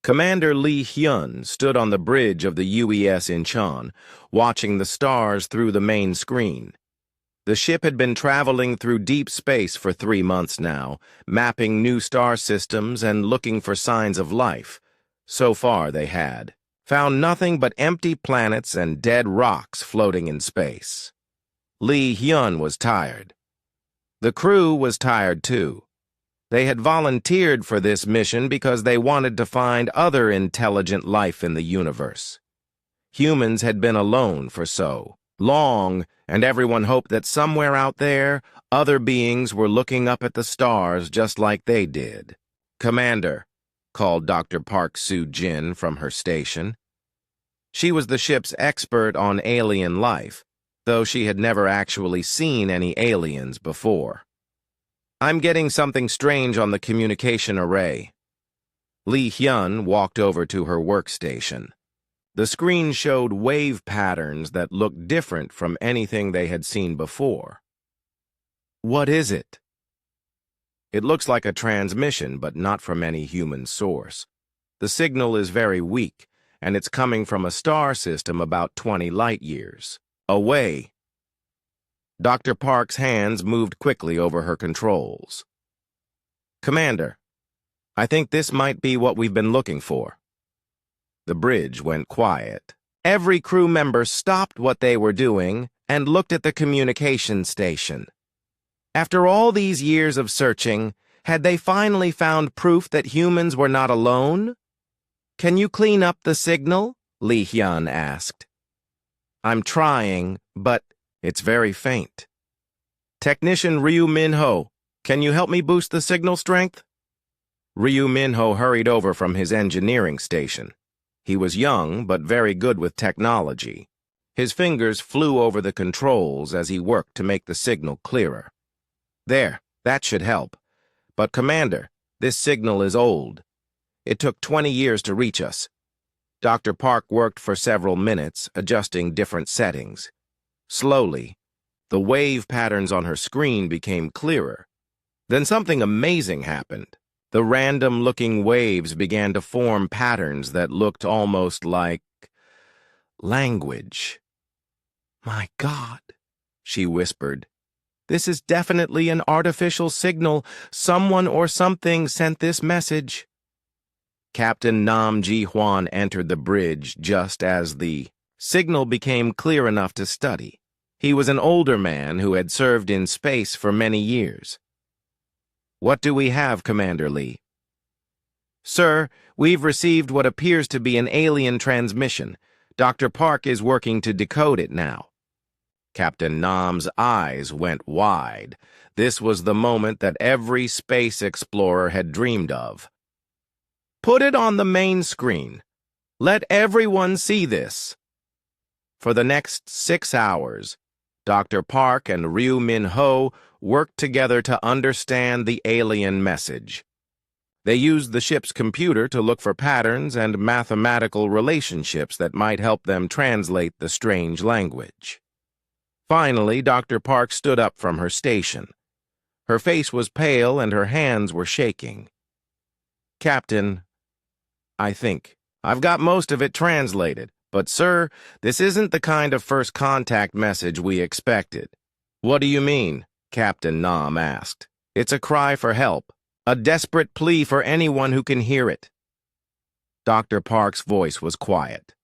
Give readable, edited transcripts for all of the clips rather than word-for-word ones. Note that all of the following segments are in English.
Commander Lee Hyun stood on the bridge of the UES Incheon, watching the stars through the main screen. The ship had been traveling through deep space for 3 months now, mapping new star systems and looking for signs of life. So far, they had found nothing but empty planets and dead rocks floating in space. Lee Hyun was tired. The crew was tired too. They had volunteered for this mission because they wanted to find other intelligent life in the universe. Humans had been alone for so long, and everyone hoped that somewhere out there, other beings were looking up at the stars just like they did. "Commander," called Dr. Park Soo-jin from her station. She was the ship's expert on alien life, though she had never actually seen any aliens before. "I'm getting something strange on the communication array." Lee Hyun walked over to her workstation. The screen showed wave patterns that looked different from anything they had seen before. "What is it?" "It looks like a transmission, but not from any human source. The signal is very weak, and it's coming from a star system about 20 light-years away." Dr. Park's hands moved quickly over her controls. "Commander, I think this might be what we've been looking for." The bridge went quiet. Every crew member stopped what they were doing and looked at the communication station. After all these years of searching, had they finally found proof that humans were not alone? "Can you clean up the signal?" Lee Hyun asked. "I'm trying, but it's very faint." "Technician Ryu Min-ho, can you help me boost the signal strength?" Ryu Min-ho hurried over from his engineering station. He was young, but very good with technology. His fingers flew over the controls as he worked to make the signal clearer. "There, that should help. But, Commander, this signal is old. It took 20 years to reach us." Dr. Park worked for several minutes, adjusting different settings. Slowly, the wave patterns on her screen became clearer. Then something amazing happened. The random-looking waves began to form patterns that looked almost like language. "My God," she whispered. "This is definitely an artificial signal. Someone or something sent this message." Captain Nam Ji-hwan entered the bridge just as the signal became clear enough to study. He was an older man who had served in space for many years. "What do we have, Commander Lee?" "Sir, we've received what appears to be an alien transmission. Dr. Park is working to decode it now." Captain Nam's eyes went wide. This was the moment that every space explorer had dreamed of. "Put it on the main screen. Let everyone see this." For the next 6 hours, Dr. Park and Ryu Min-ho worked together to understand the alien message. They used the ship's computer to look for patterns and mathematical relationships that might help them translate the strange language. Finally, Dr. Park stood up from her station. Her face was pale and her hands were shaking. "Captain, I think I've got most of it translated, but sir, this isn't the kind of first contact message we expected." "What do you mean?" Captain Nam asked. "It's a cry for help, a desperate plea for anyone who can hear it." Dr. Park's voice was quiet.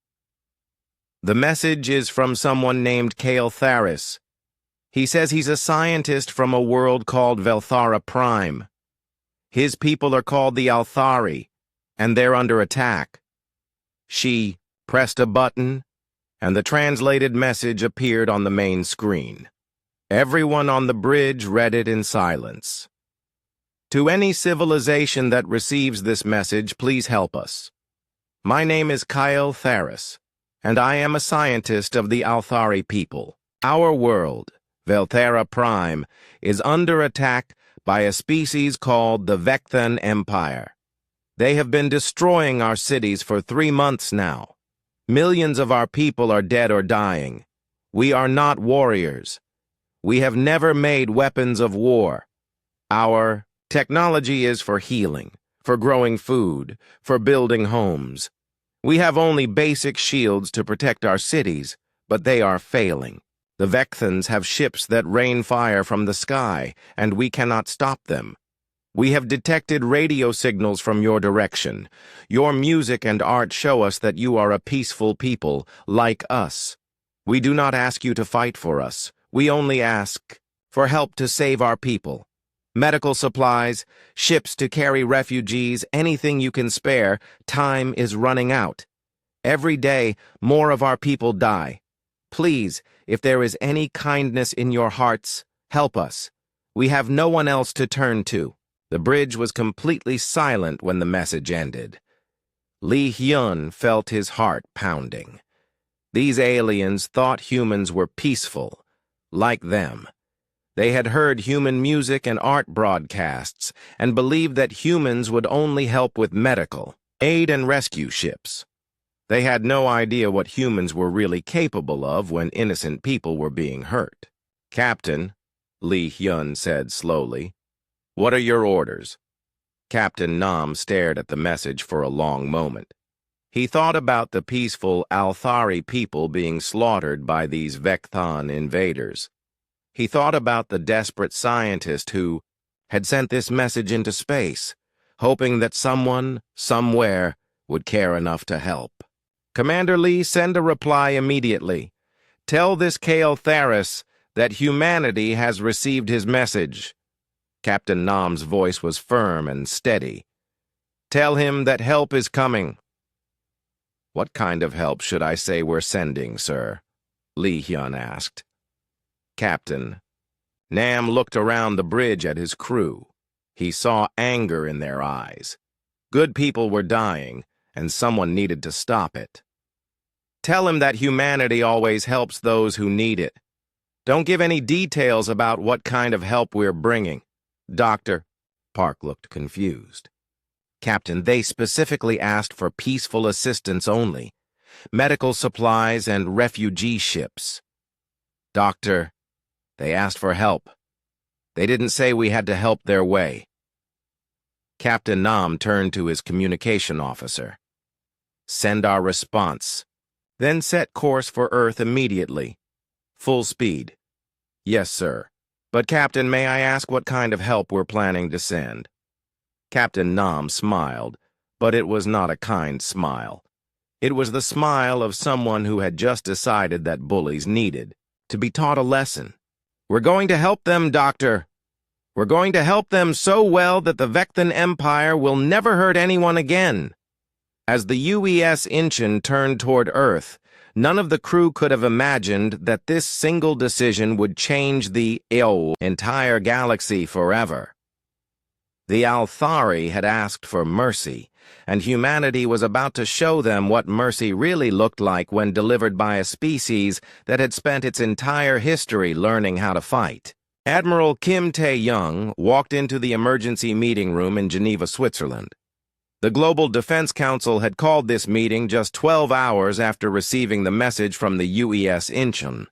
"The message is from someone named Kale Tharis. He says he's a scientist from a world called Velthara Prime. His people are called the Althari, and they're under attack." She pressed a button, and the translated message appeared on the main screen. Everyone on the bridge read it in silence. "To any civilization that receives this message, please help us. My name is Kyle Tharis, and I am a scientist of the Althari people. Our world, Velthara Prime, is under attack by a species called the Vecthan Empire. They have been destroying our cities for 3 months now. Millions of our people are dead or dying. We are not warriors. We have never made weapons of war. Our technology is for healing, for growing food, for building homes. We have only basic shields to protect our cities, but they are failing. The Vecthans have ships that rain fire from the sky, and we cannot stop them. We have detected radio signals from your direction. Your music and art show us that you are a peaceful people, like us. We do not ask you to fight for us. We only ask for help to save our people. Medical supplies, ships to carry refugees, anything you can spare. Time is running out. Every day, more of our people die. Please, if there is any kindness in your hearts, help us. We have no one else to turn to. The bridge was completely silent when the message ended. Lee Hyun felt his heart pounding. These aliens thought humans were peaceful, like them. They had heard human music and art broadcasts and believed that humans would only help with medical, aid and rescue ships. They had no idea what humans were really capable of when innocent people were being hurt. "Captain," Lee Hyun said slowly, "what are your orders?" Captain Nam stared at the message for a long moment. He thought about the peaceful Althari people being slaughtered by these Vecthan invaders. He thought about the desperate scientist who had sent this message into space, hoping that someone, somewhere, would care enough to help. "Commander Lee, send a reply immediately. Tell this Kale Tharis that humanity has received his message." Captain Nam's voice was firm and steady. "Tell him that help is coming." "What kind of help should I say we're sending, sir?" Lee Hyun asked. "Captain." Nam looked around the bridge at his crew. He saw anger in their eyes. Good people were dying, and someone needed to stop it. "Tell him that humanity always helps those who need it. Don't give any details about what kind of help we're bringing." "Doctor," Park looked confused. "Captain, they specifically asked for peaceful assistance only. Medical supplies and refugee ships." "Doctor, they asked for help. They didn't say we had to help their way." Captain Nam turned to his communication officer. "Send our response. Then set course for Earth immediately. Full speed." "Yes, sir. But, Captain, may I ask what kind of help we're planning to send?" Captain Nam smiled, but it was not a kind smile. It was the smile of someone who had just decided that bullies needed to be taught a lesson. "We're going to help them, Doctor. We're going to help them so well that the Vecthan Empire will never hurt anyone again." As the UES Incheon turned toward Earth, none of the crew could have imagined that this single decision would change the entire galaxy forever. The Althari had asked for mercy, and humanity was about to show them what mercy really looked like when delivered by a species that had spent its entire history learning how to fight. Admiral Kim Tae-young walked into the emergency meeting room in Geneva, Switzerland. The Global Defense Council had called this meeting just 12 hours after receiving the message from the UES Incheon.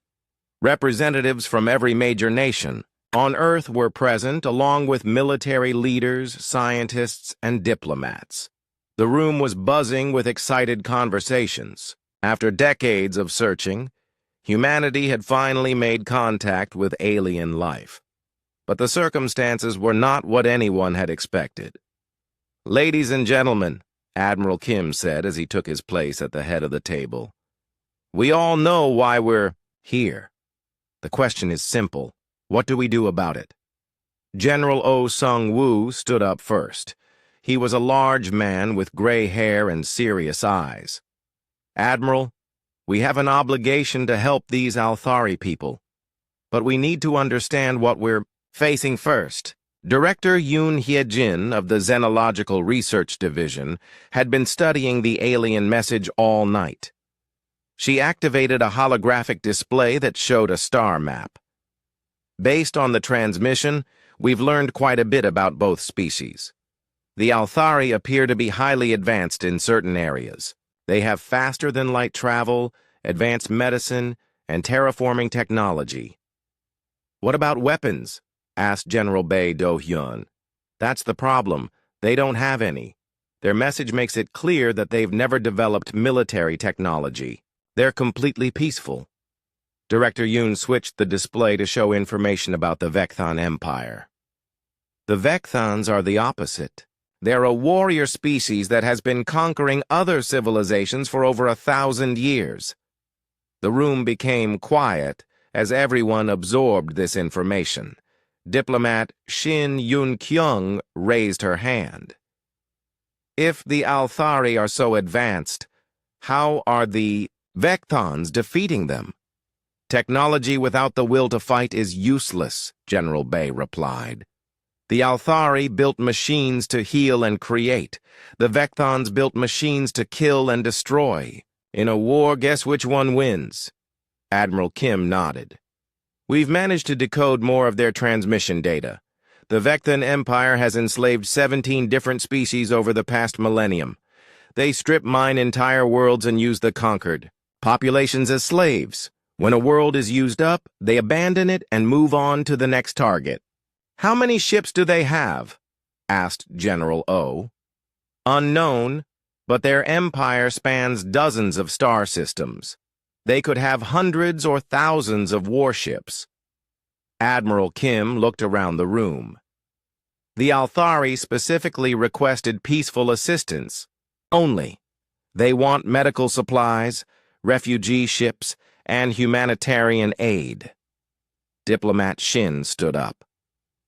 Representatives from every major nation on Earth were present, along with military leaders, scientists, and diplomats. The room was buzzing with excited conversations. After decades of searching, humanity had finally made contact with alien life. But the circumstances were not what anyone had expected. "Ladies and gentlemen," Admiral Kim said as he took his place at the head of the table, "we all know why we're here. The question is simple. What do we do about it?" General Oh Sung-woo stood up first. He was a large man with gray hair and serious eyes. "Admiral, we have an obligation to help these Althari people, but we need to understand what we're facing first." Director Yoon Hye-jin of the Xenological Research Division had been studying the alien message all night. She activated a holographic display that showed a star map. "Based on the transmission, we've learned quite a bit about both species. The Althari appear to be highly advanced in certain areas. They have faster-than-light travel, advanced medicine, and terraforming technology." "What about weapons?" asked General Bae Do-hyun. "That's the problem. They don't have any. Their message makes it clear that they've never developed military technology. They're completely peaceful. Director Yoon switched the display to show information about the Vecthon Empire. The Vecthons are the opposite. They're a warrior species that has been conquering other civilizations for over 1,000 years. The room became quiet as everyone absorbed this information. Diplomat Shin Yun-kyung raised her hand. If the Althari are so advanced, how are the Vecthons defeating them? Technology without the will to fight is useless, General Bay replied. The Althari built machines to heal and create. The Vecthons built machines to kill and destroy. In a war, guess which one wins? Admiral Kim nodded. We've managed to decode more of their transmission data. The Vecthon Empire has enslaved 17 different species over the past millennium. They strip mine entire worlds and use the conquered populations as slaves. When a world is used up, they abandon it and move on to the next target. How many ships do they have? Asked General O. Unknown, but their empire spans dozens of star systems. They could have hundreds or thousands of warships. Admiral Kim looked around the room. The Althari specifically requested peaceful assistance. Only. They want medical supplies, refugee ships, and humanitarian aid. Diplomat Shin stood up.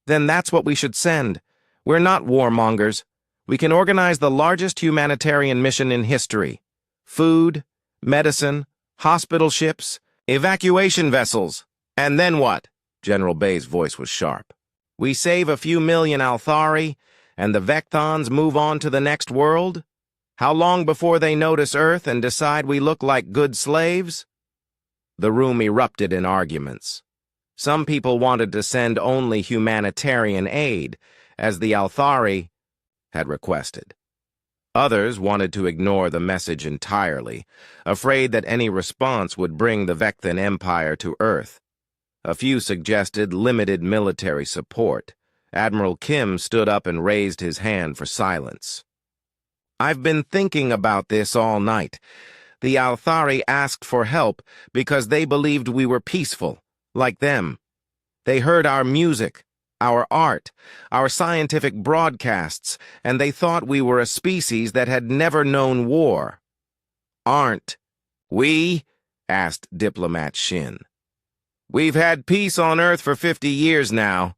Then that's what we should send. We're not warmongers. We can organize the largest humanitarian mission in history. Food, medicine, hospital ships, evacuation vessels. And then what? General Bay's voice was sharp. We save a few million Althari, and the Vecthons move on to the next world? How long before they notice Earth and decide we look like good slaves? The room erupted in arguments. Some people wanted to send only humanitarian aid, as the Althari had requested. Others wanted to ignore the message entirely, afraid that any response would bring the Vecthon Empire to Earth. A few suggested limited military support. Admiral Kim stood up and raised his hand for silence. I've been thinking about this all night. The Althari asked for help because they believed we were peaceful, like them. They heard our music, our art, our scientific broadcasts, and they thought we were a species that had never known war. Aren't we? Asked Diplomat Shin. We've had peace on Earth for 50 years now.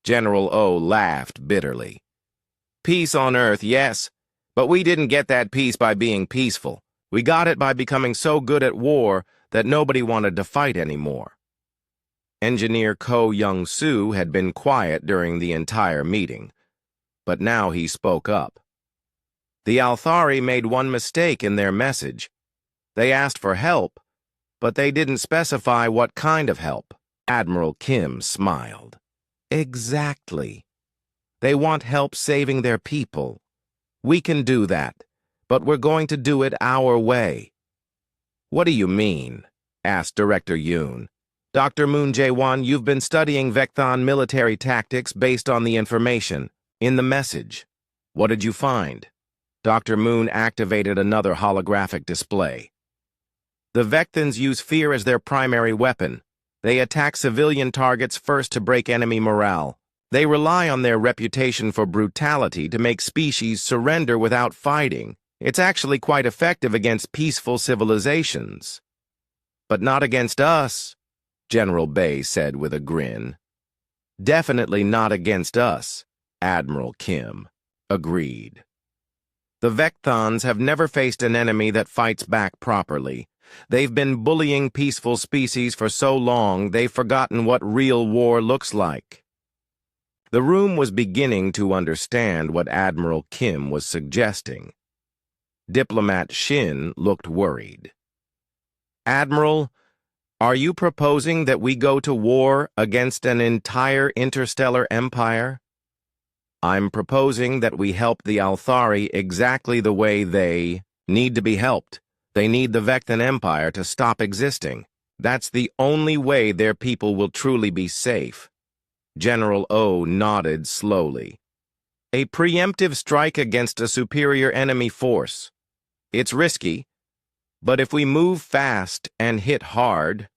General O laughed bitterly. Peace on Earth, yes, but we didn't get that peace by being peaceful. We got it by becoming so good at war that nobody wanted to fight anymore. Engineer Ko Young-soo had been quiet during the entire meeting, but now he spoke up. The Althari made one mistake in their message. They asked for help, but they didn't specify what kind of help. Admiral Kim smiled. Exactly. They want help saving their people. We can do that, but we're going to do it our way. What do you mean? Asked Director Yoon. Dr. Moon Jae-won, you've been studying Vecthon military tactics based on the information in the message. What did you find? Dr. Moon activated another holographic display. The Vecthons use fear as their primary weapon. They attack civilian targets first to break enemy morale. They rely on their reputation for brutality to make species surrender without fighting. It's actually quite effective against peaceful civilizations. But not against us, General Bay said with a grin. Definitely not against us, Admiral Kim agreed. The Vecthons have never faced an enemy that fights back properly. They've been bullying peaceful species for so long they've forgotten what real war looks like. The room was beginning to understand what Admiral Kim was suggesting. Diplomat Shin looked worried. Admiral, are you proposing that we go to war against an entire interstellar empire? I'm proposing that we help the Althari exactly the way they need to be helped. They need the Vecthon Empire to stop existing. That's the only way their people will truly be safe. General O nodded slowly. A preemptive strike against a superior enemy force. It's risky, but if we move fast and hit hard—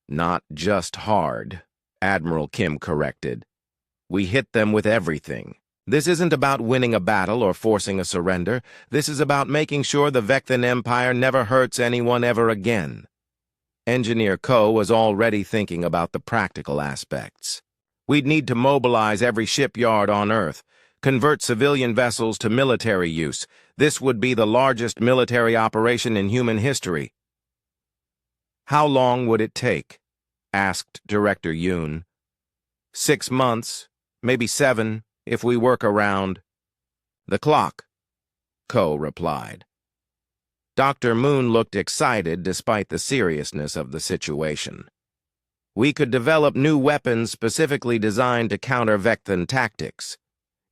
Not just hard, Admiral Kim corrected. We hit them with everything. This isn't about winning a battle or forcing a surrender. This is about making sure the Vectan Empire never hurts anyone ever again. Engineer Ko was already thinking about the practical aspects. We'd need to mobilize every shipyard on Earth, convert civilian vessels to military use. This would be the largest military operation in human history. How long would it take? Asked Director Yoon. 6 months, maybe 7, if we work around the clock, Ko replied. Dr. Moon looked excited despite the seriousness of the situation. We could develop new weapons specifically designed to counter Vectan tactics.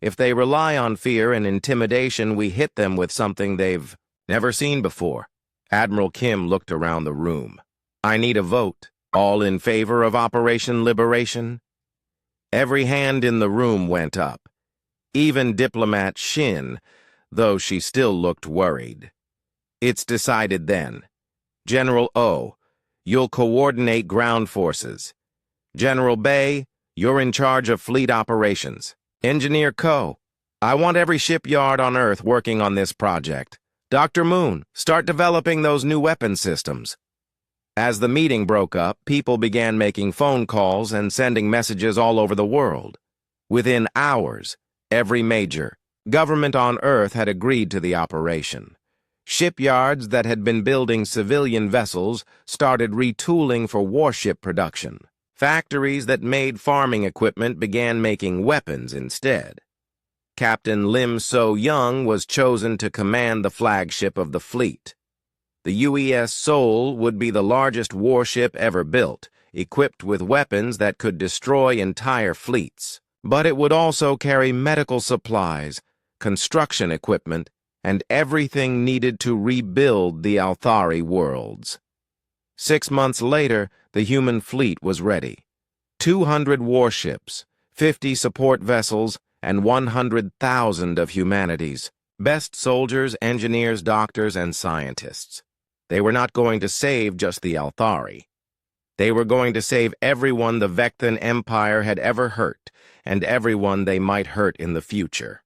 If they rely on fear and intimidation, we hit them with something they've never seen before. Admiral Kim looked around the room. I need a vote. All in favor of Operation Liberation? Every hand in the room went up. Even Diplomat Shin, though she still looked worried. It's decided then. General O, you'll coordinate ground forces. General Bay, you're in charge of fleet operations. Engineer Ko, I want every shipyard on Earth working on this project. Dr. Moon, start developing those new weapon systems. As the meeting broke up, people began making phone calls and sending messages all over the world. Within hours, every major government on Earth had agreed to the operation. Shipyards that had been building civilian vessels started retooling for warship production. Factories that made farming equipment began making weapons instead. Captain Lim So-young was chosen to command the flagship of the fleet. The UES Seoul would be the largest warship ever built, equipped with weapons that could destroy entire fleets. But it would also carry medical supplies, construction equipment, and everything needed to rebuild the Althari worlds. 6 months later, the human fleet was ready. 200 warships, 50 support vessels, and 100,000 of humanity's best soldiers, engineers, doctors, and scientists. They were not going to save just the Althari. They were going to save everyone the Vectan Empire had ever hurt, and everyone they might hurt in the future.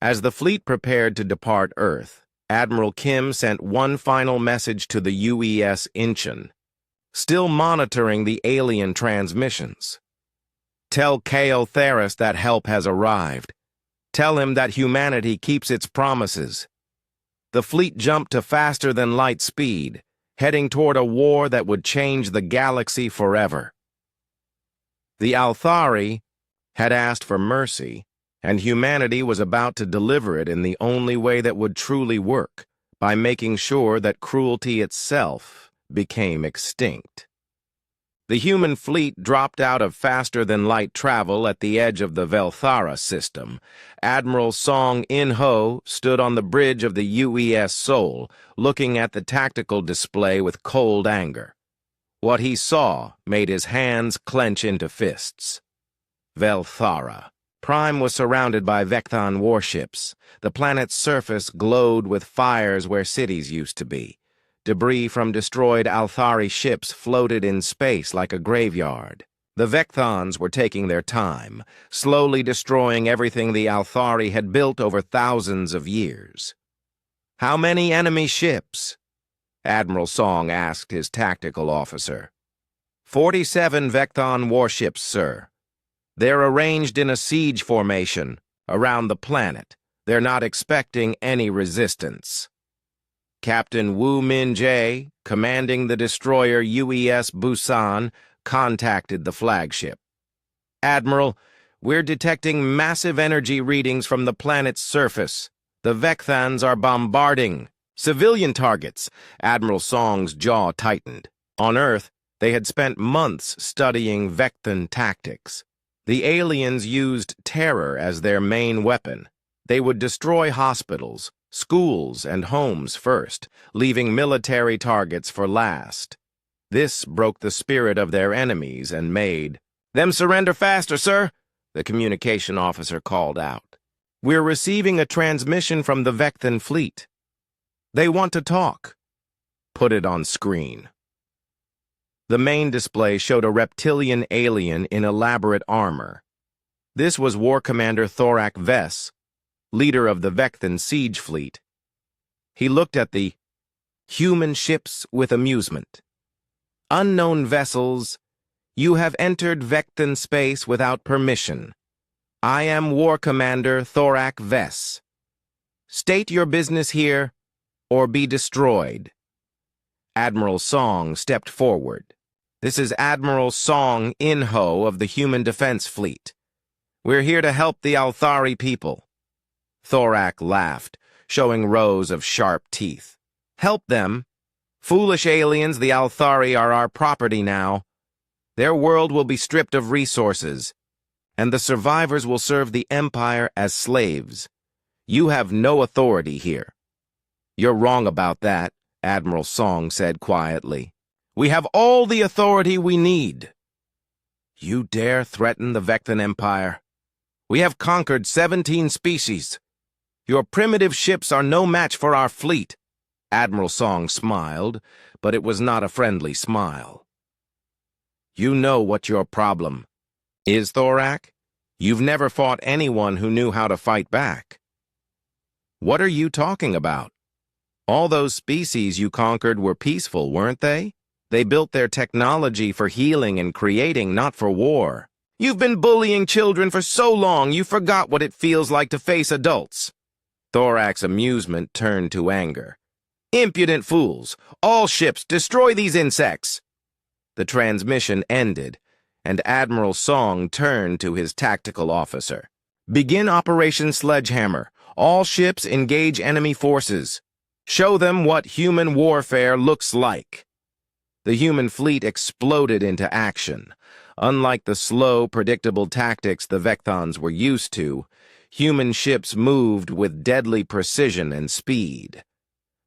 As the fleet prepared to depart Earth, Admiral Kim sent one final message to the UES Incheon, still monitoring the alien transmissions. Tell Kale Theris that help has arrived. Tell him that humanity keeps its promises. The fleet jumped to faster-than-light speed, heading toward a war that would change the galaxy forever. The Althari had asked for mercy, and humanity was about to deliver it in the only way that would truly work, by making sure that cruelty itself became extinct. The human fleet dropped out of faster-than-light travel at the edge of the Velthara system. Admiral Song In-ho stood on the bridge of the UES Seoul, looking at the tactical display with cold anger. What he saw made his hands clench into fists. Velthara. Prime was surrounded by Vectan warships. The planet's surface glowed with fires where cities used to be. Debris from destroyed Althari ships floated in space like a graveyard. The Vectans were taking their time, slowly destroying everything the Althari had built over thousands of years. How many enemy ships? Admiral Song asked his tactical officer. 47 Vectan warships, sir. They're arranged in a siege formation around the planet. They're not expecting any resistance. Captain Woo Min-jae, commanding the destroyer UES Busan, contacted the flagship. Admiral, we're detecting massive energy readings from the planet's surface. The Vectans are bombarding civilian targets. Admiral Song's jaw tightened. On Earth, they had spent months studying Vectan tactics. The aliens used terror as their main weapon. They would destroy hospitals, schools, and homes first, leaving military targets for last. This broke the spirit of their enemies and made them surrender faster, sir. the communication officer called out. "We're receiving a transmission from the Vecthan fleet. They want to talk." "Put it on screen." The main display showed a reptilian alien in elaborate armor. This was War Commander Thorak Vess, leader of the Vecthan siege fleet. He looked at the human ships with amusement. "Unknown vessels, you have entered Vecthan space without permission. I am War Commander Thorak Vess. State your business here, or be destroyed." Admiral Song stepped forward. "This is Admiral Song Inho of the Human Defense Fleet. We're here to help the Althari people." Thorak laughed, showing rows of sharp teeth. "Help them? Foolish aliens, the Althari are our property now. Their world will be stripped of resources, and the survivors will serve the Empire as slaves. You have no authority here." "You're wrong about that," Admiral Song said quietly. "We have all the authority we need." "You dare threaten the Vecthan Empire? We have conquered 17 species. Your primitive ships are no match for our fleet." Admiral Song smiled, but it was not a friendly smile. "You know what your problem is, Thorak. You've never fought anyone who knew how to fight back." "What are you talking about? All those species you conquered were peaceful, weren't they? They built their technology for healing and creating, not for war. You've been bullying children for so long you forgot what it feels like to face adults." Thorak's amusement turned to anger. "Impudent fools! All ships, destroy these insects!" The transmission ended, and Admiral Song turned to his tactical officer. "Begin Operation Sledgehammer. All ships engage enemy forces. Show them what human warfare looks like." The human fleet exploded into action. Unlike the slow, predictable tactics the Vecthans were used to, human ships moved with deadly precision and speed.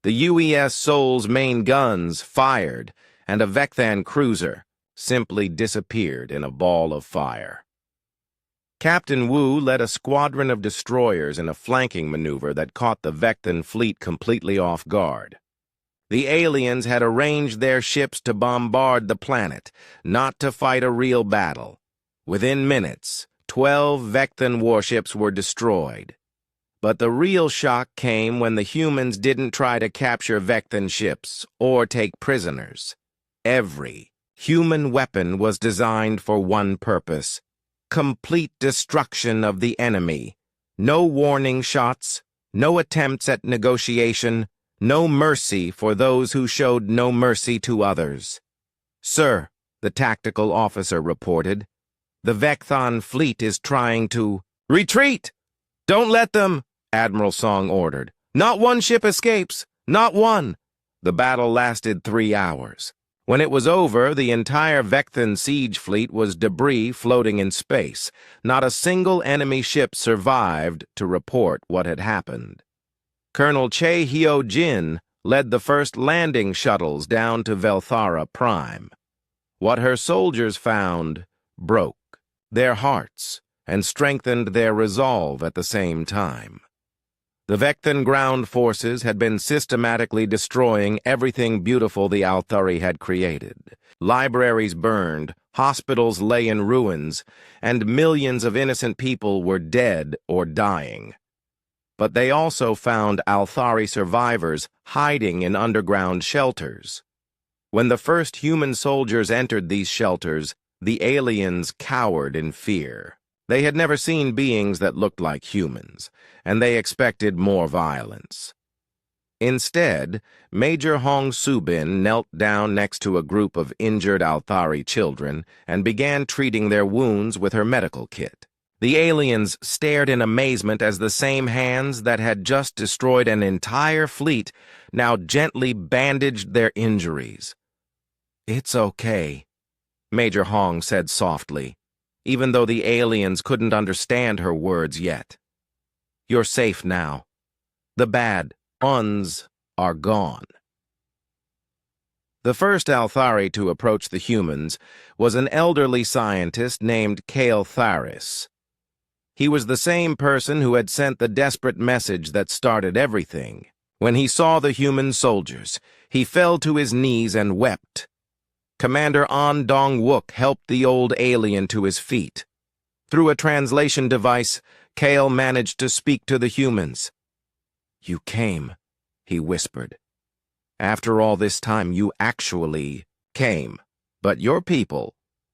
The UES Sol's main guns fired, and a Vecthan cruiser simply disappeared in a ball of fire. Captain Wu led a squadron of destroyers in a flanking maneuver that caught the Vecthan fleet completely off guard. The aliens had arranged their ships to bombard the planet, not to fight a real battle. Within minutes, 12 Vecthan warships were destroyed. But the real shock came when the humans didn't try to capture Vecthan ships or take prisoners. Every human weapon was designed for one purpose: complete destruction of the enemy. No warning shots, no attempts at negotiation, no mercy for those who showed no mercy to others. "Sir," the tactical officer reported, "the Vecthan fleet is trying to—" "Retreat! Don't let them!" Admiral Song ordered. "Not one ship escapes! Not one!" The battle lasted 3 hours. When it was over, the entire Vecthan siege fleet was debris floating in space. Not a single enemy ship survived to report what had happened. Colonel Che Hyo-jin led the first landing shuttles down to Velthara Prime. What her soldiers found broke their hearts and strengthened their resolve at the same time. The Vecthan ground forces had been systematically destroying everything beautiful the Althari had created. Libraries burned, hospitals lay in ruins, and millions of innocent people were dead or dying. But they also found Althari survivors hiding in underground shelters. When the first human soldiers entered these shelters, the aliens cowered in fear. They had never seen beings that looked like humans, and they expected more violence. Instead, Major Hong Subin knelt down next to a group of injured Althari children and began treating their wounds with her medical kit. The aliens stared in amazement as the same hands that had just destroyed an entire fleet now gently bandaged their injuries. "It's okay," Major Hong said softly, even though the aliens couldn't understand her words yet. "You're safe now. The bad ones are gone." The first Althari to approach the humans was an elderly scientist named Kale Tharis. He was the same person who had sent the desperate message that started everything. When he saw the human soldiers, he fell to his knees and wept. Commander An Dong-wook helped the old alien to his feet. Through a translation device, Kale managed to speak to the humans. "You came," he whispered. "After all this time, you actually came. But your people,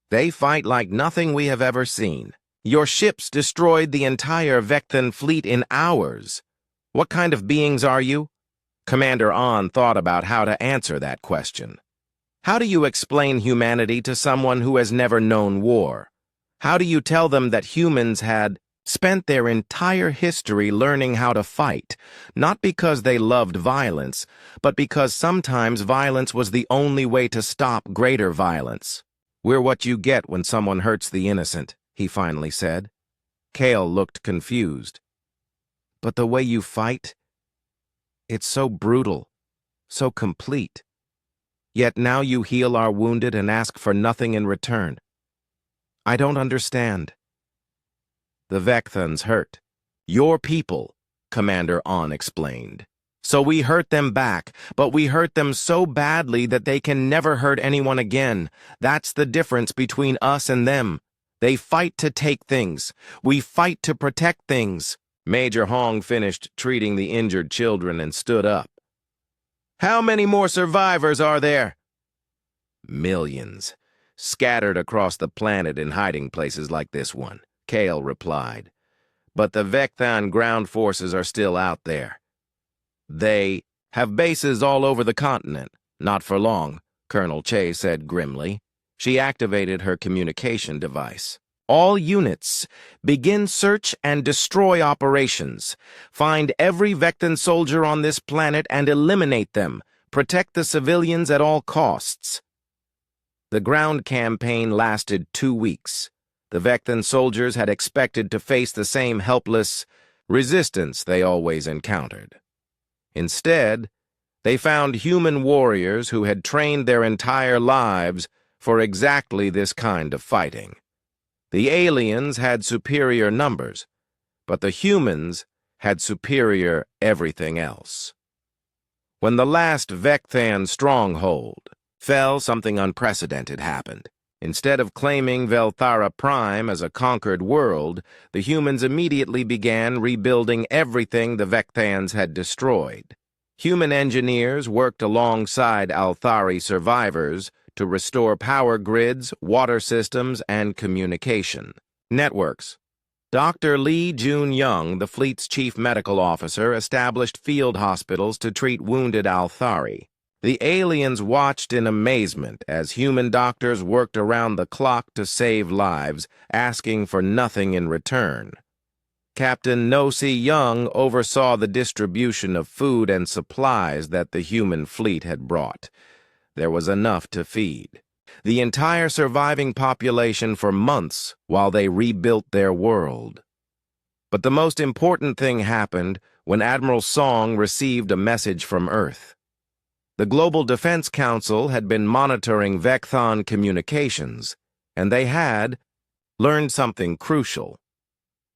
they fight like nothing we have ever seen. Your ships destroyed the entire Vecthan fleet in hours. What kind of beings are you?" Commander An thought about how to answer that question. How do you explain humanity to someone who has never known war? How do you tell them that humans had spent their entire history learning how to fight, not because they loved violence, but because sometimes violence was the only way to stop greater violence? "We're what you get when someone hurts the innocent," he finally said. Kale looked confused. "But the way you fight, it's so brutal, so complete. Yet now you heal our wounded and ask for nothing in return. I don't understand." "The Vecthans hurt. Your people," Commander An explained. "So we hurt them back, but we hurt them so badly that they can never hurt anyone again. That's the difference between us and them. They fight to take things. We fight to protect things." Major Hong finished treating the injured children and stood up. "How many more survivors are there?" "Millions, scattered across the planet in hiding places like this one," Kale replied. "But the Vecthan ground forces are still out there. They have bases all over the continent." "Not for long," Colonel Che said grimly. She activated her communication device. "All units, begin search and destroy operations. Find every Vectan soldier on this planet and eliminate them. Protect the civilians at all costs." The ground campaign lasted 2 weeks. The Vectan soldiers had expected to face the same helpless resistance they always encountered. Instead, they found human warriors who had trained their entire lives for exactly this kind of fighting. The aliens had superior numbers, but the humans had superior everything else. When the last Vecthan stronghold fell, something unprecedented happened. Instead of claiming Velthara Prime as a conquered world, the humans immediately began rebuilding everything the Vecthans had destroyed. Human engineers worked alongside Althari survivors to restore power grids, water systems, and communication networks. Dr. Lee Jun-young, the fleet's chief medical officer, established field hospitals to treat wounded Althari. The aliens watched in amazement as human doctors worked around the clock to save lives, asking for nothing in return. Captain No-Si Young oversaw the distribution of food and supplies that the human fleet had brought. There was enough to feed the entire surviving population for months while they rebuilt their world. But the most important thing happened when Admiral Song received a message from Earth. The Global Defense Council had been monitoring Vecthan communications, and they had learned something crucial.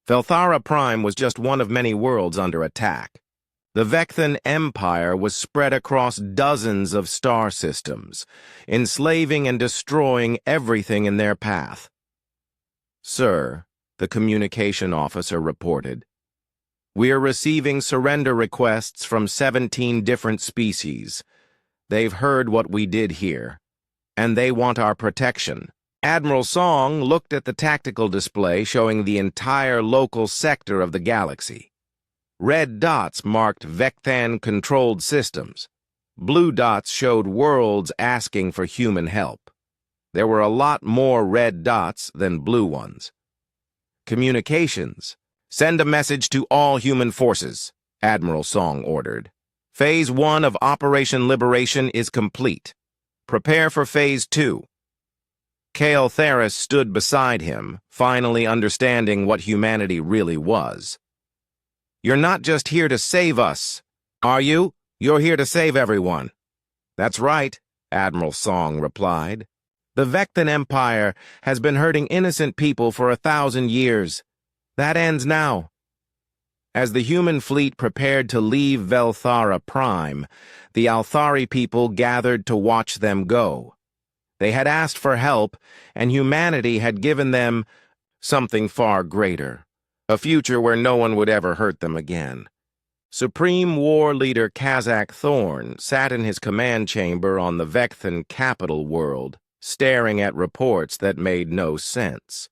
Velthara Prime was just one of many worlds under attack. The Vecthan Empire was spread across dozens of star systems, enslaving and destroying everything in their path. "Sir," the communication officer reported, "we're receiving surrender requests from 17 different species. They've heard what we did here, and they want our protection." Admiral Song looked at the tactical display showing the entire local sector of the galaxy. Red dots marked Vecthan-controlled systems. Blue dots showed worlds asking for human help. There were a lot more red dots than blue ones. "Communications. Send a message to all human forces," Admiral Song ordered. "Phase 1 of Operation Liberation is complete. Prepare for Phase 2. Kale Theris stood beside him, finally understanding what humanity really was. "You're not just here to save us, are you? You're here to save everyone." "That's right," Admiral Song replied. "The Vecthan Empire has been hurting innocent people for 1,000 years. That ends now. As the human fleet prepared to leave Velthara Prime, the Althari people gathered to watch them go. They had asked for help, and humanity had given them something far greater, a future where no one would ever hurt them again. Supreme War Leader Kazak Thorn sat in his command chamber on the Vekthan capital world, staring at reports that made no sense.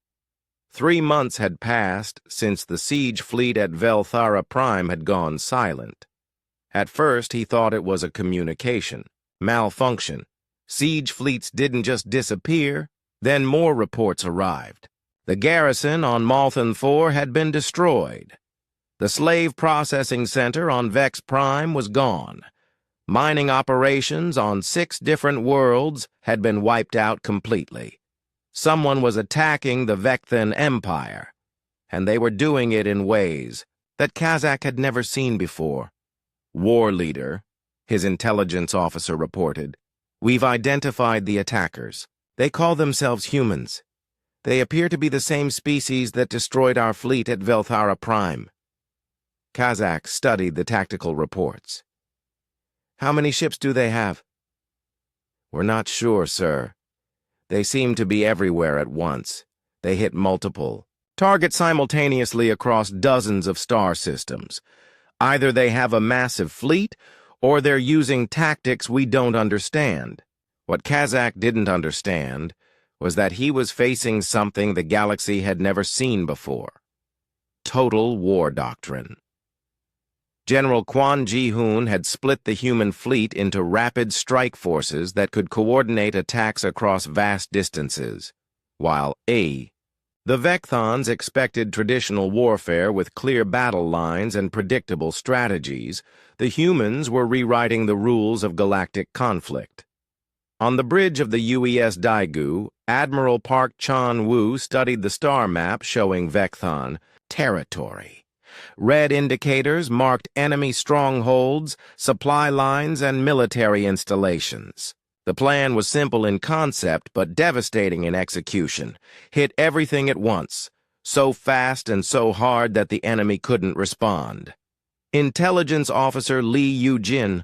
3 months had passed since the siege fleet at Velthara Prime had gone silent. At first, he thought it was a communication malfunction. Siege fleets didn't just disappear, then more reports arrived. The garrison on Malthan 4 had been destroyed. The slave processing center on Vex Prime was gone. Mining operations on 6 different worlds had been wiped out completely. Someone was attacking the Vekthan Empire, and they were doing it in ways that Kazak had never seen before. War Leader, his intelligence officer reported, "We've identified the attackers. They call themselves humans. They appear to be the same species that destroyed our fleet at Velthara Prime." Kazak studied the tactical reports. "How many ships do they have?" "We're not sure, sir. They seem to be everywhere at once. They hit multiple targets simultaneously across dozens of star systems. Either they have a massive fleet, or they're using tactics we don't understand." What Kazak didn't understand was that he was facing something the galaxy had never seen before. Total war doctrine. General Quan Ji-hoon had split the human fleet into rapid strike forces that could coordinate attacks across vast distances, while the Vecthons expected traditional warfare with clear battle lines and predictable strategies. The humans were rewriting the rules of galactic conflict. On the bridge of the UES Daegu, Admiral Park Chan-woo studied the star map showing Vecthon territory. Red indicators marked enemy strongholds, supply lines, and military installations. The plan was simple in concept but devastating in execution. Hit everything at once, so fast and so hard that the enemy couldn't respond. Intelligence Officer Lee Yu-jin,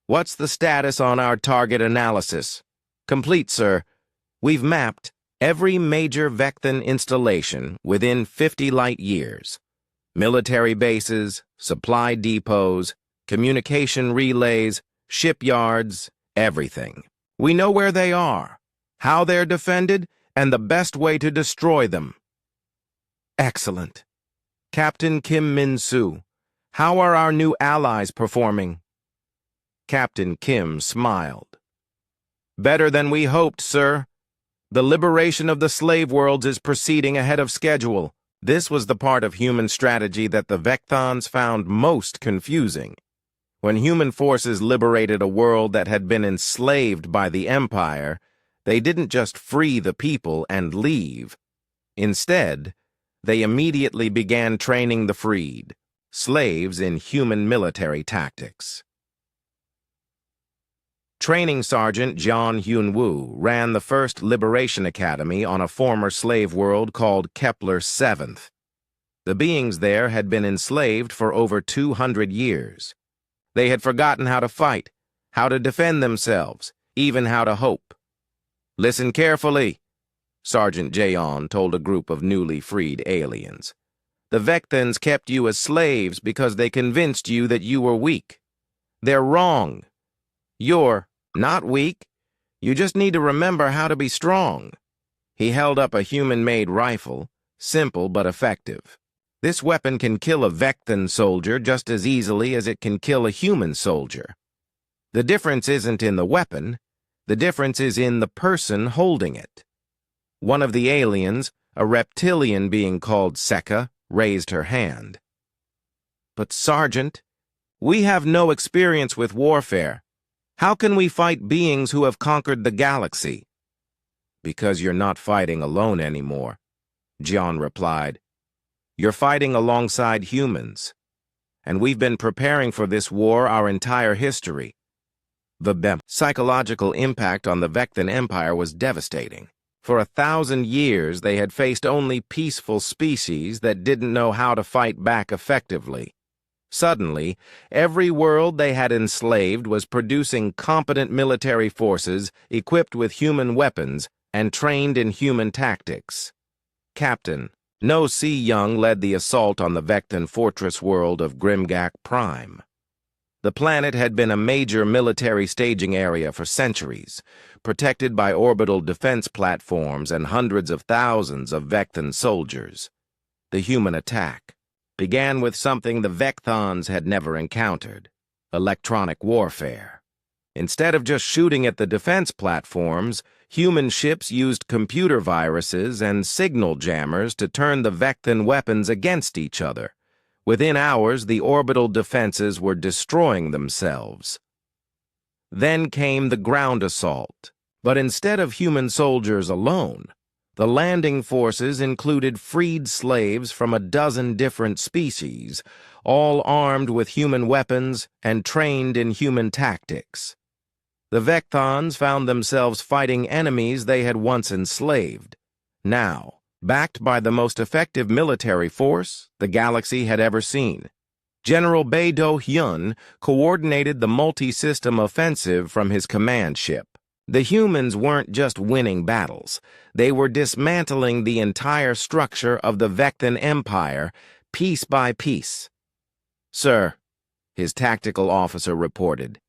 "What's the status on our target analysis?" "Complete, sir. We've mapped every major Vekthan installation within 50 light years. Military bases, supply depots, communication relays, shipyards, everything. We know where they are, how they're defended, and the best way to destroy them." "Excellent. Captain Kim Min-soo, how are our new allies performing?" Captain Kim smiled. "Better than we hoped, sir. The liberation of the slave worlds is proceeding ahead of schedule." This was the part of human strategy that the Vecthons found most confusing. When human forces liberated a world that had been enslaved by the Empire, they didn't just free the people and leave. Instead, they immediately began training the freed, slaves in human military tactics. Training Sergeant John Hyun-woo ran the first Liberation Academy on a former slave world called Kepler 7th. The beings there had been enslaved for over 200 years. They had forgotten how to fight, how to defend themselves, even how to hope. "Listen carefully," Sergeant Jaeon told a group of newly freed aliens. "The Vecthans kept you as slaves because they convinced you that you were weak. They're wrong. You're not weak. You just need to remember how to be strong." He held up a human-made rifle, simple but effective. "This weapon can kill a Vekthan soldier just as easily as it can kill a human soldier. The difference isn't in the weapon. The difference is in the person holding it." One of the aliens, a reptilian being called Seka, raised her hand. "But Sergeant, we have no experience with warfare. How can we fight beings who have conquered the galaxy?" "Because you're not fighting alone anymore," John replied. "You're fighting alongside humans. And we've been preparing for this war our entire history." The psychological impact on the Vekthan Empire was devastating. For 1,000 years, they had faced only peaceful species that didn't know how to fight back effectively. Suddenly, every world they had enslaved was producing competent military forces equipped with human weapons and trained in human tactics. Captain No C. Young led the assault on the Vectan fortress world of Grimgak Prime. The planet had been a major military staging area for centuries, protected by orbital defense platforms and hundreds of thousands of Vectan soldiers. The human attack began with something the Vectans had never encountered: electronic warfare. Instead of just shooting at the defense platforms, human ships used computer viruses and signal jammers to turn the Vectan weapons against each other. Within hours, the orbital defenses were destroying themselves. Then came the ground assault. But instead of human soldiers alone, the landing forces included freed slaves from a dozen different species, all armed with human weapons and trained in human tactics. The Vectans found themselves fighting enemies they had once enslaved. Now, backed by the most effective military force the galaxy had ever seen, General Bae Do-hyun coordinated the multi-system offensive from his command ship. The humans weren't just winning battles. They were dismantling the entire structure of the Vectan Empire, piece by piece. "Sir," his tactical officer reported,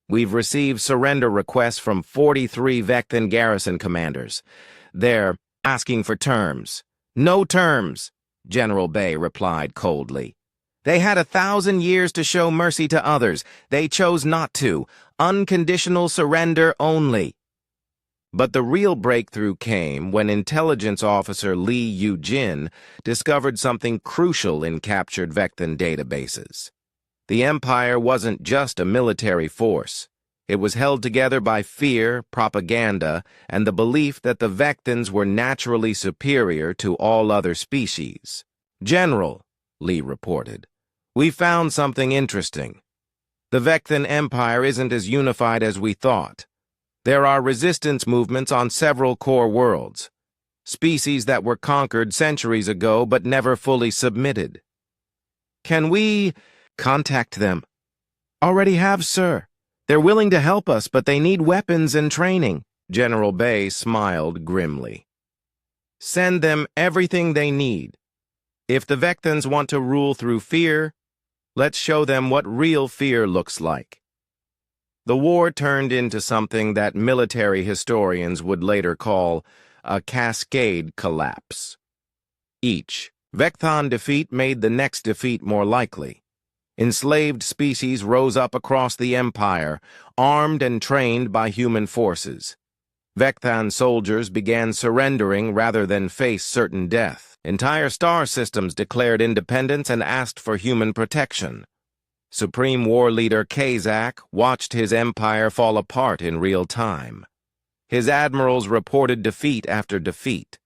"we've received surrender requests from 43 Vectan garrison commanders. They're asking for terms." "No terms," General Bae replied coldly. "They had 1,000 years to show mercy to others. They chose not to. Unconditional surrender only." But the real breakthrough came when intelligence officer Lee Yu-jin discovered something crucial in captured Vectan databases. The Empire wasn't just a military force. It was held together by fear, propaganda, and the belief that the Vectans were naturally superior to all other species. "General," Lee reported, "we found something interesting. The Vectan Empire isn't as unified as we thought. There are resistance movements on several core worlds, species that were conquered centuries ago but never fully submitted." "Can we contact them?" "Already have, sir. They're willing to help us, but they need weapons and training." General Bae smiled grimly. "Send them everything they need. If the Vectans want to rule through fear, let's show them what real fear looks like." The war turned into something that military historians would later call a cascade collapse. Each Vectan defeat made the next defeat more likely. Enslaved species rose up across the Empire, armed and trained by human forces. Vectan soldiers began surrendering rather than face certain death. Entire star systems declared independence and asked for human protection. Supreme War Leader Kazak watched his empire fall apart in real time. His admirals reported defeat after defeat.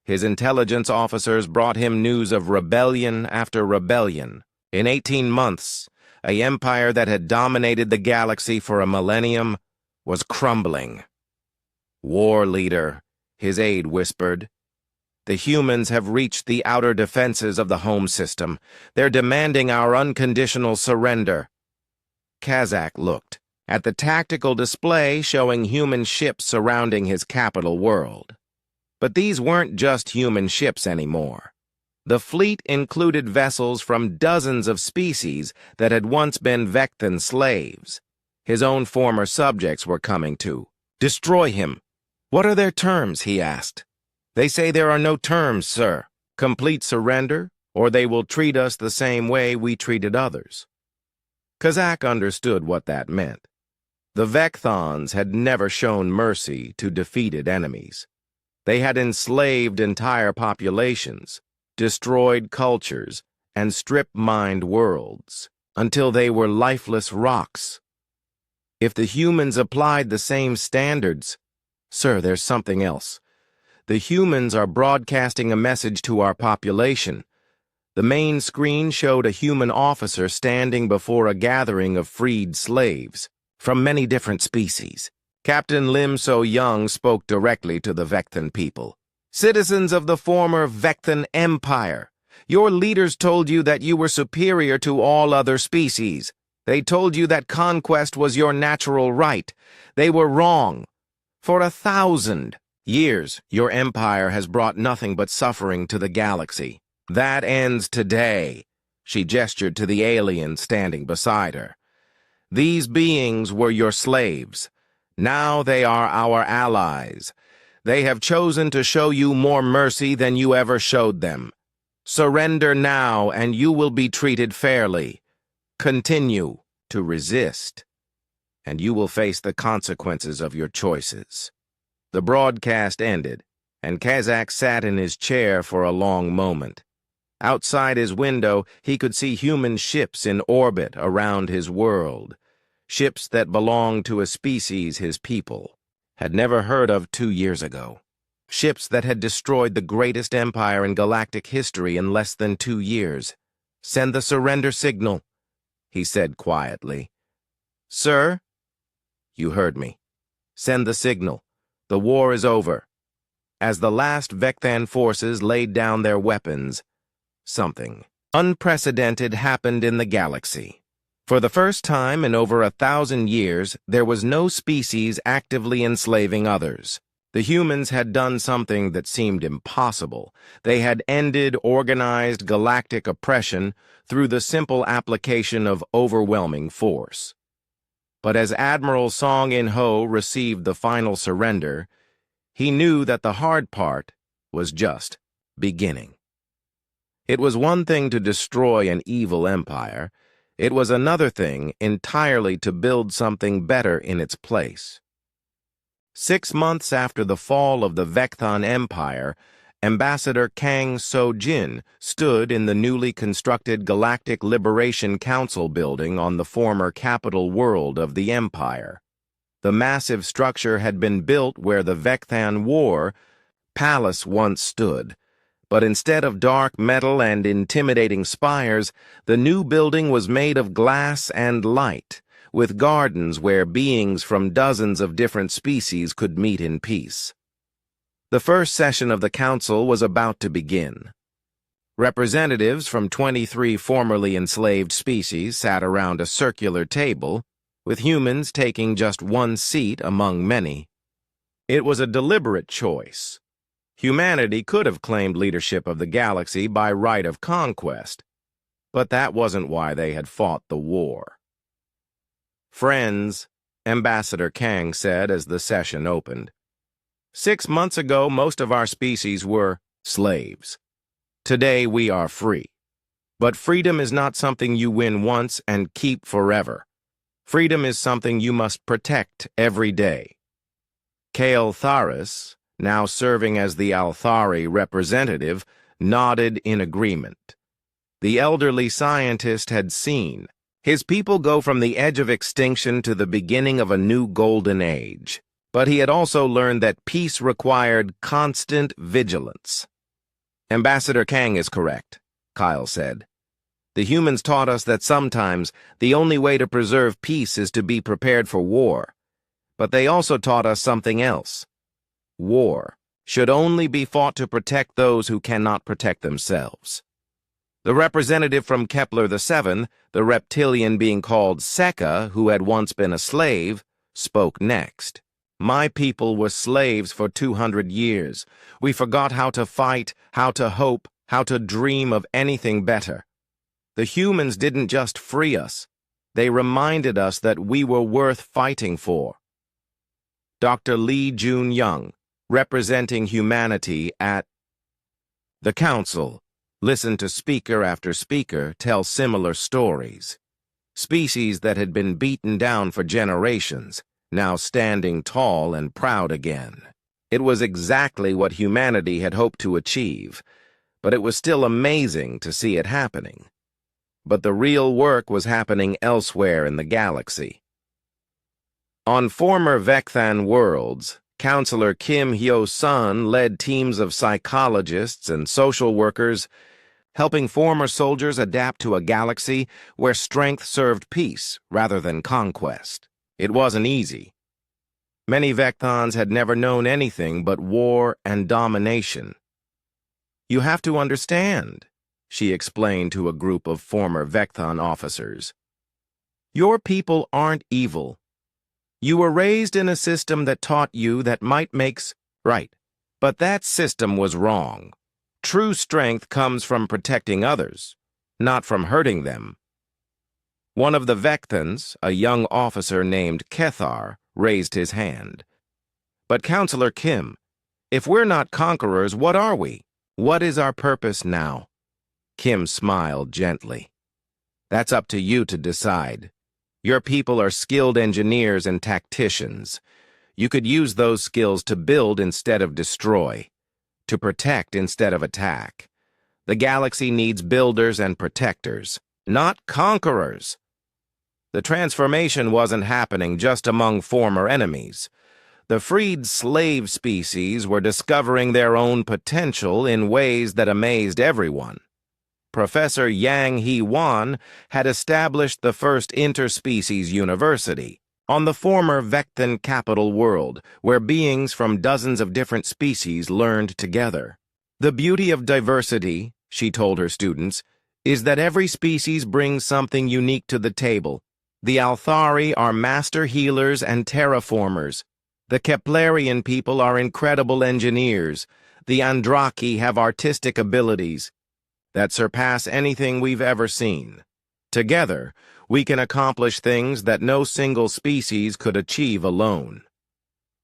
His intelligence officers brought him news of rebellion after rebellion. In 18 months, an empire that had dominated the galaxy for a millennium was crumbling. "War Leader," his aide whispered, "the humans have reached the outer defenses of the home system. They're demanding our unconditional surrender." Kazak looked at the tactical display showing human ships surrounding his capital world. But these weren't just human ships anymore. The fleet included vessels from dozens of species that had once been Vectan slaves. His own former subjects were coming to destroy him. "What are their terms?" he asked. "They say there are no terms, sir. Complete surrender, or they will treat us the same way we treated others." Kazak understood what that meant. The Vectans had never shown mercy to defeated enemies. They had enslaved entire populations, destroyed cultures, and strip-mined worlds, until they were lifeless rocks. If the humans applied the same standards— "Sir, there's something else. The humans are broadcasting a message to our population." The main screen showed a human officer standing before a gathering of freed slaves from many different species. Captain Lim So-young spoke directly to the Vectan people. Citizens of the former Vectan Empire, your leaders told you that you were superior to all other species. They told you that conquest was your natural right. They were wrong. For 1,000 years, your empire has brought nothing but suffering to the galaxy. That ends today. She gestured to the alien standing beside her. These beings were your slaves. Now they are our allies. They have chosen to show you more mercy than you ever showed them. Surrender now, and you will be treated fairly. Continue to resist, and you will face the consequences of your choices. The broadcast ended, and Kazak sat in his chair for a long moment. Outside his window, he could see human ships in orbit around his world, ships that belonged to a species his people had never heard of 2 years ago. Ships that had destroyed the greatest empire in galactic history in less than 2 years. Send the surrender signal, he said quietly. Sir? You heard me. Send the signal. The war is over. As the last Vectan forces laid down their weapons, something unprecedented happened in the galaxy. For the first time in over 1,000 years, there was no species actively enslaving others. The humans had done something that seemed impossible. They had ended organized galactic oppression through the simple application of overwhelming force. But as Admiral Song In-ho received the final surrender, he knew that the hard part was just beginning. It was one thing to destroy an evil empire. It was another thing entirely to build something better in its place. 6 months after the fall of the Vectan Empire, Ambassador Kang So-jin stood in the newly constructed Galactic Liberation Council building on the former capital world of the Empire. The massive structure had been built where the Vectan War palace once stood, but instead of dark metal and intimidating spires, the new building was made of glass and light, with gardens where beings from dozens of different species could meet in peace. The first session of the council was about to begin. Representatives from 23 formerly enslaved species sat around a circular table, with humans taking just one seat among many. It was a deliberate choice. Humanity could have claimed leadership of the galaxy by right of conquest, but that wasn't why they had fought the war. Friends, Ambassador Kang said as the session opened. 6 months ago, most of our species were slaves. Today, we are free. But freedom is not something you win once and keep forever. Freedom is something you must protect every day. Kale Tharis, now serving as the Althari representative, nodded in agreement. The elderly scientist had seen his people go from the edge of extinction to the beginning of a new golden age. But he had also learned that peace required constant vigilance. Ambassador Kang is correct, Kyle said. The humans taught us that sometimes the only way to preserve peace is to be prepared for war. But they also taught us something else. War should only be fought to protect those who cannot protect themselves. The representative from Kepler the the reptilian being called Sekka, who had once been a slave, spoke next. My people were slaves for 200 years. We forgot how to fight, how to hope, how to dream of anything better. The humans didn't just free us. They reminded us that we were worth fighting for. Dr. Lee Jun-young, representing humanity at the council, listened to speaker after speaker tell similar stories. Species that had been beaten down for generations, now standing tall and proud again. It was exactly what humanity had hoped to achieve, but it was still amazing to see it happening. But the real work was happening elsewhere in the galaxy. On former Vectan worlds, Counselor Kim Hyo-sun led teams of psychologists and social workers, helping former soldiers adapt to a galaxy where strength served peace rather than conquest. It wasn't easy. Many Vectons had never known anything but war and domination. "You have to understand," she explained to a group of former Vecton officers. "Your people aren't evil. You were raised in a system that taught you that might makes right. But that system was wrong. True strength comes from protecting others, not from hurting them." One of the Vectons, a young officer named Kethar, raised his hand. "But Counselor Kim, if we're not conquerors, what are we? What is our purpose now?" Kim smiled gently. "That's up to you to decide. Your people are skilled engineers and tacticians. You could use those skills to build instead of destroy, to protect instead of attack. The galaxy needs builders and protectors, not conquerors." The transformation wasn't happening just among former enemies. The freed slave species were discovering their own potential in ways that amazed everyone. Professor Yang He-wan had established the first interspecies university on the former Vecton capital world, where beings from dozens of different species learned together. "The beauty of diversity," she told her students, "is that every species brings something unique to the table. The Althari are master healers and terraformers. The Keplerian people are incredible engineers. The Andraki have artistic abilities that surpass anything we've ever seen. Together, we can accomplish things that no single species could achieve alone."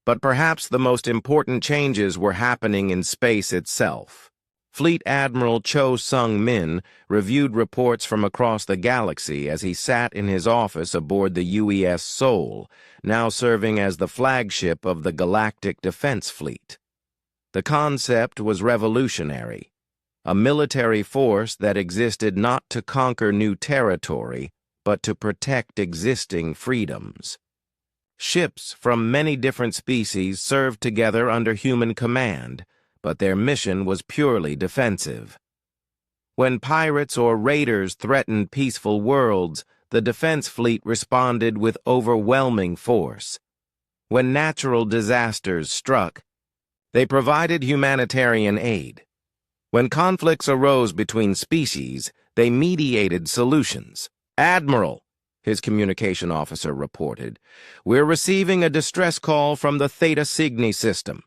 But perhaps the most important changes were happening in space itself. Fleet Admiral Cho Sung-min reviewed reports from across the galaxy as he sat in his office aboard the UES Seoul, now serving as the flagship of the Galactic Defense Fleet. The concept was revolutionary. A military force that existed not to conquer new territory, but to protect existing freedoms. Ships from many different species served together under human command, but their mission was purely defensive. When pirates or raiders threatened peaceful worlds, the defense fleet responded with overwhelming force. When natural disasters struck, they provided humanitarian aid. When conflicts arose between species, they mediated solutions. "Admiral," his communication officer reported, "we're receiving a distress call from the Theta Cygni system.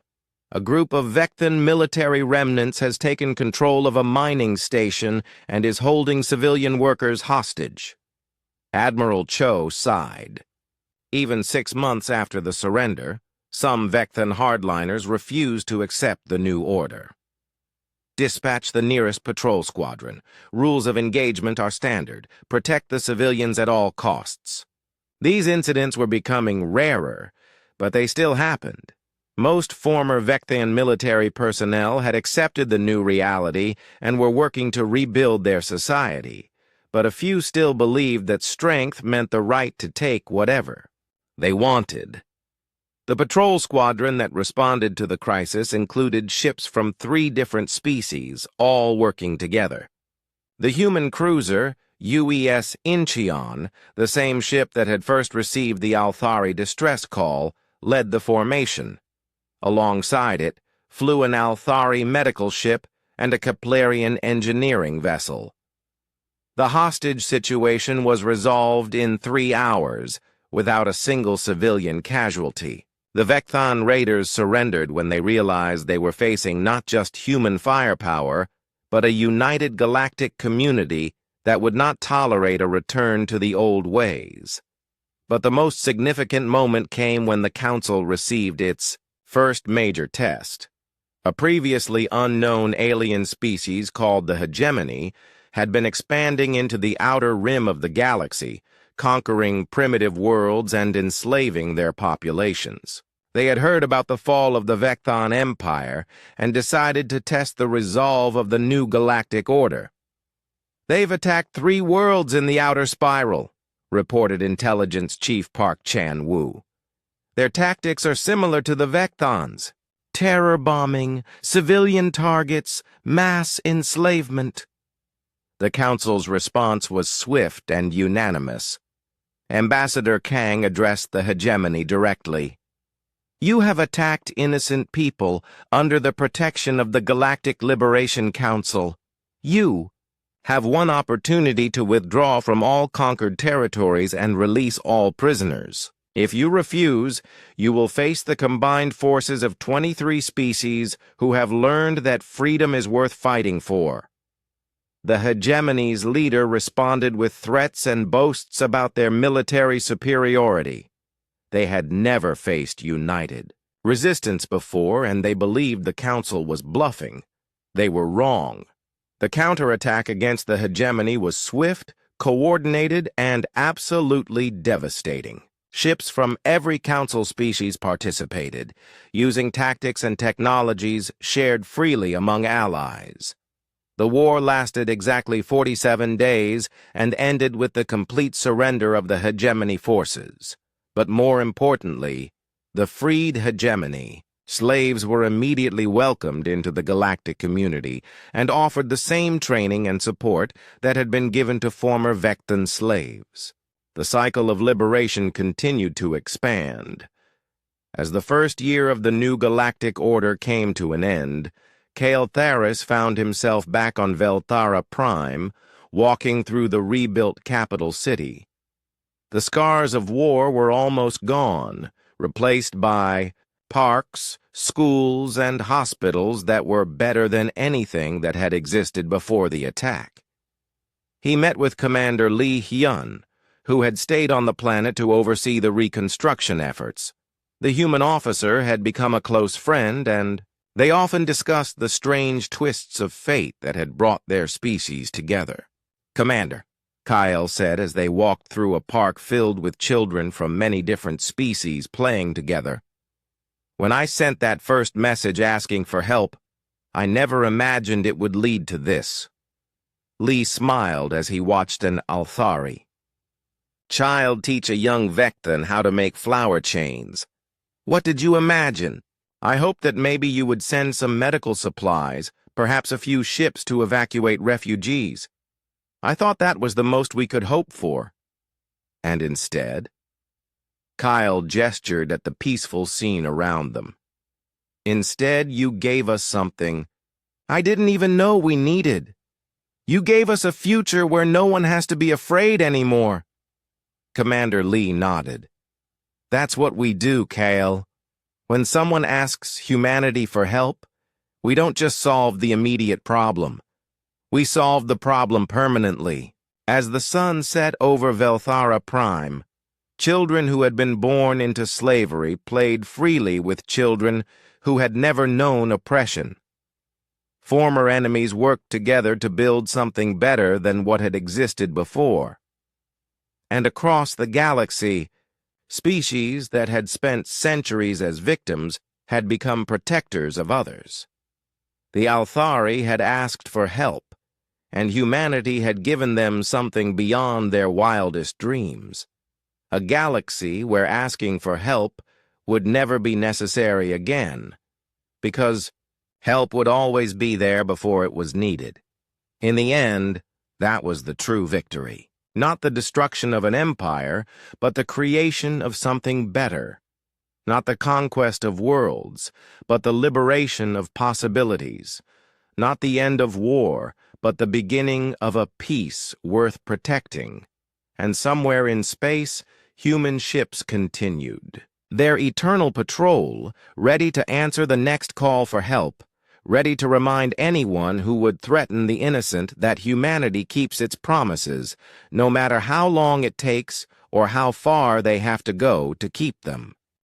A group of Vecton military remnants has taken control of a mining station and is holding civilian workers hostage." Admiral Cho sighed. Even 6 months after the surrender, some Vecton hardliners refused to accept the new order. "Dispatch the nearest patrol squadron. Rules of engagement are standard. Protect the civilians at all costs." These incidents were becoming rarer, but they still happened. Most former Vectan military personnel had accepted the new reality and were working to rebuild their society, but a few still believed that strength meant the right to take whatever they wanted. The patrol squadron that responded to the crisis included ships from 3 different species, all working together. The human cruiser, UES Incheon, the same ship that had first received the Althari distress call, led the formation. Alongside it flew an Althari medical ship and a Keplerian engineering vessel. The hostage situation was resolved in 3 hours, without a single civilian casualty. The Vecton raiders surrendered when they realized they were facing not just human firepower, but a united galactic community that would not tolerate a return to the old ways. But the most significant moment came when the Council received its first major test. A previously unknown alien species called the Hegemony had been expanding into the outer rim of the galaxy, conquering primitive worlds and enslaving their populations. They had heard about the fall of the Vecton Empire and decided to test the resolve of the new galactic order. "They've attacked 3 worlds in the outer spiral," reported Intelligence Chief Park Chan-woo. "Their tactics are similar to the Vectons: terror bombing, civilian targets, mass enslavement." The Council's response was swift and unanimous. Ambassador Kang addressed the Hegemony directly. You have attacked innocent people under the protection of the Galactic Liberation Council. You have one opportunity to withdraw from all conquered territories and release all prisoners. If you refuse, you will face the combined forces of 23 species who have learned that freedom is worth fighting for. The hegemony's leader responded with threats and boasts about their military superiority. They had never faced united resistance before, and they believed the council was bluffing. They were wrong. The counterattack against the hegemony was swift, coordinated, and absolutely devastating. Ships from every council species participated, using tactics and technologies shared freely among allies. The war lasted exactly 47 days and ended with the complete surrender of the hegemony forces. But more importantly, the freed hegemony, slaves were immediately welcomed into the galactic community and offered the same training and support that had been given to former Vectan slaves. The cycle of liberation continued to expand. As the first year of the new galactic order came to an end, Kael'Tharis found himself back on Velthara Prime, walking through the rebuilt capital city. The scars of war were almost gone, replaced by parks, schools, and hospitals that were better than anything that had existed before the attack. He met with Commander Li Hyun, who had stayed on the planet to oversee the reconstruction efforts. The human officer had become a close friend, and they often discussed the strange twists of fate that had brought their species together. "Commander," Kyle said as they walked through a park filled with children from many different species playing together. "When I sent that first message asking for help, I never imagined it would lead to this." Lee smiled as he watched an Althari. "Child teach a young Vectan how to make flower chains. What did you imagine? I hoped that maybe you would send some medical supplies, perhaps a few ships to evacuate refugees. I thought that was the most we could hope for." And instead, Kyle gestured at the peaceful scene around them. "Instead, you gave us something I didn't even know we needed. You gave us a future where no one has to be afraid anymore." Commander Lee nodded. "That's what we do, Kale. When someone asks humanity for help, we don't just solve the immediate problem. We solve the problem permanently." As the sun set over Velthara Prime, children who had been born into slavery played freely with children who had never known oppression. Former enemies worked together to build something better than what had existed before. And across the galaxy, species that had spent centuries as victims had become protectors of others. The Althari had asked for help, and humanity had given them something beyond their wildest dreams. A galaxy where asking for help would never be necessary again, because help would always be there before it was needed. In the end, that was the true victory. Not the destruction of an empire, but the creation of something better. Not the conquest of worlds, but the liberation of possibilities. Not the end of war, but the beginning of a peace worth protecting. And somewhere in space, human ships continued their eternal patrol, ready to answer the next call for help, ready to remind anyone who would threaten the innocent that humanity keeps its promises, no matter how long it takes or how far they have to go to keep them.